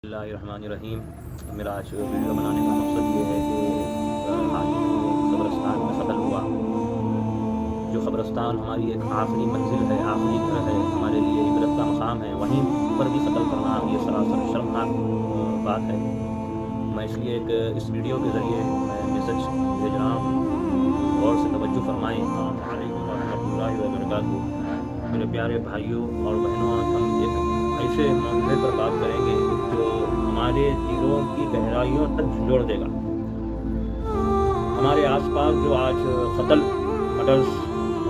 اللہ الرحمن الرحیم۔ میرا آج ویڈیو بنانے کا مقصد یہ ہے کہ حال ہی میں قبرستان میں قتل ہوا، جو قبرستان ہماری ایک آخری منزل ہے، آخری گھر ہے، ہمارے لیے عبرت کا مقام ہے، وہیں پر بھی قتل کرنا یہ سراسر شرمناک بات ہے۔ میں اس لیے اس ویڈیو کے ذریعے میں میسج بھیج رہا ہوں، غور سے توجہ فرمائیں۔ السلام علیکم ورحمۃ اللہ وبرکاتہ۔ میرے پیارے بھائیوں اور بہنوں، آج ہم ایک ایسے معاملے پر بات کریں گے جو ہمارے دلوں کی گہرائیوں تک جھنجھوڑ دے گا۔ ہمارے آس پاس جو آج قتل، مرڈرز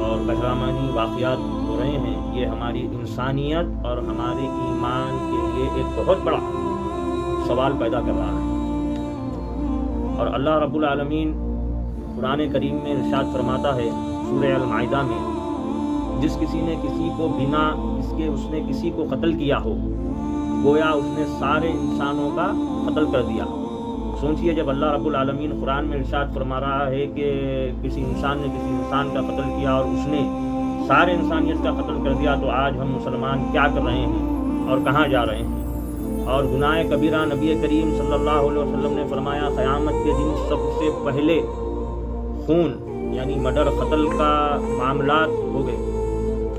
اور بہرامانی واقعات ہو رہے ہیں، یہ ہماری انسانیت اور ہمارے ایمان کے لیے ایک بہت بڑا سوال پیدا کر رہا ہے۔ اور اللہ رب العالمین قرآن کریم میں ارشاد فرماتا ہے سورہ المائدہ میں، جس کسی نے کسی کو بنا اس کے اس نے کسی کو قتل کیا ہو، گویا اس نے سارے انسانوں کا قتل کر دیا۔ سوچئے، جب اللہ رب العالمین قرآن میں ارشاد فرما رہا ہے کہ کسی انسان نے کسی انسان کا قتل کیا اور اس نے سارے انسانیت کا قتل کر دیا، تو آج ہم مسلمان کیا کر رہے ہیں اور کہاں جا رہے ہیں؟ اور گناہ کبیرہ نبی کریم صلی اللہ علیہ وسلم نے فرمایا قیامت کے دن سب سے پہلے خون یعنی مرڈر، قتل کا معاملات ہو گئے۔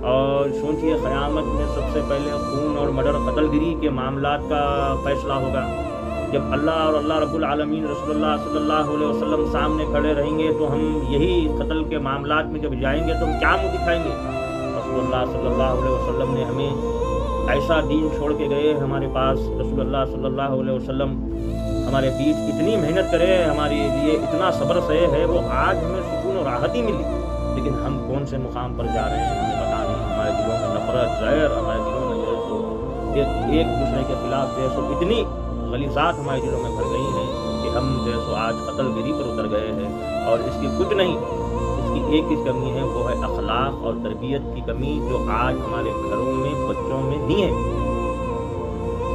اور سوچئے، قیامت میں سب سے پہلے خون اور مرڈر، قتل گری کے معاملات کا فیصلہ ہوگا۔ جب اللہ اور اللہ رب العالمین رسول اللہ صلی اللہ علیہ وسلم سامنے کھڑے رہیں گے، تو ہم یہی قتل کے معاملات میں جب جائیں گے تو ہم کیا منہ دکھائیں گے؟ رسول اللہ صلی اللہ علیہ وسلم نے ہمیں ایسا دین چھوڑ کے گئے ہمارے پاس۔ رسول اللہ صلی اللہ علیہ وسلم ہمارے بیچ اتنی محنت کرے، ہمارے لیے اتنا صبر سہے ہے، وہ آج ہمیں سکون و راحت ہی ملی، لیکن ہم کون سے مقام پر جا رہے ہیں ہمیں پتہ نہیں۔ ہمارے دلوں میں نفرت، زہر، ہمارے دلوں میں ایک دوسرے کے خلاف اتنی غلیظات ہمارے دلوں میں بھر گئی ہیں کہ ہم آج قتل گری پر اتر گئے ہیں۔ اور اس کی کچھ نہیں، اس کی ایک ہی کمی ہے، وہ ہے اخلاق اور تربیت کی کمی، جو آج ہمارے گھروں میں بچوں میں نہیں ہے۔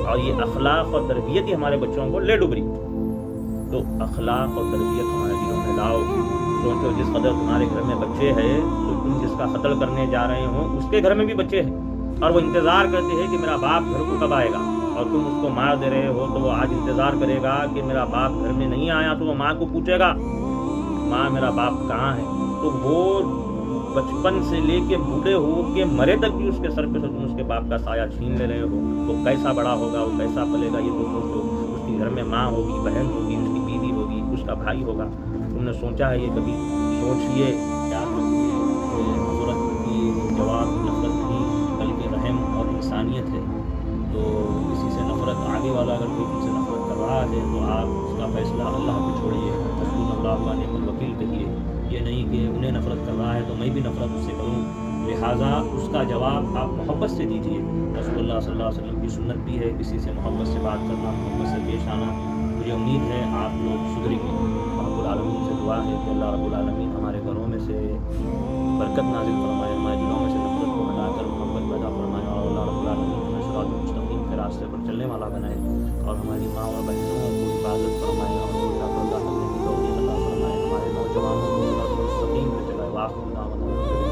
اور یہ اخلاق اور تربیت ہی ہمارے بچوں کو لے ڈوب رہی۔ تو اخلاق اور تربیت ہمارے دلوں میں لاؤ۔ سوچو، جس قدر تمہارے گھر میں بچے ہیں، تو تم جس کا قتل کرنے جا رہے ہو اس کے گھر میں بھی بچے ہیں، اور وہ انتظار کرتے ہیں کہ میرا باپ گھر کو کب آئے گا، اور تم اس کو مار دے رہے ہو، تو وہ آج انتظار کرے گا کہ میرا باپ گھر میں نہیں آیا، تو وہ ماں کو پوچھے گا، ماں میرا باپ کہاں ہے؟ تو وہ بچپن سے لے کے بوڑھے ہو کے مرے تک بھی اس کے سر پہ سے تم اس کے باپ کا سایہ چھین لے رہے ہو، تو کیسا بڑا ہوگا، وہ کیسا پلے گا؟ یہ تو سوچو۔ اس کے گھر میں ماں ہوگی، بہن ہوگی، اس کی بیوی ہوگی، اس کا بھائی ہوگا۔ تم نے سوچا ہے یہ کبھی؟ سوچئے، یاد رکھیے کہ نفرت کی جواب نفرت نہیں بلکہ رحم اور انسانیت ہے۔ تو کسی سے نفرت، آگے والا اگر کوئی تم سے نفرت کر رہا ہے، تو آپ اس کا فیصلہ اللہ کو چھوڑیے، حسبنا اللہ و نعم الوکیل کہیے۔ یہ نہیں کہ انہیں نفرت کر رہا ہے تو میں بھی نفرت اس سے کروں، لہٰذا اس کا جواب آپ محبت سے دیجیے۔ رسول اللہ صلی اللہ علیہ وسلم کی سنت بھی ہے کسی سے محبت سے بات کرنا، محبت سے پیش آنا۔ مجھے امید ہے آپ لوگ سدھریں گے۔ رب العالمین سے دعا ہے کہ اللہ رب العالمین ہمارے گھروں میں سے برکت نازل فرمائے، ہمارے دلوں میں سے نفرت کو ہٹا کر محبت پیدا فرمائے، اور اللہ رب العالمین ہمیں صراط مستقیم کے راستے پر چلنے والا بنائے، اور ہماری ماں اور بہنوں کو حفاظت فرمائے، اور ان کا پردہ کرنے کی توفیق عطا فرمائے، ہمارے نوجوانوں کو صراط مستقیم پہ چلائے۔ واخر دعوانا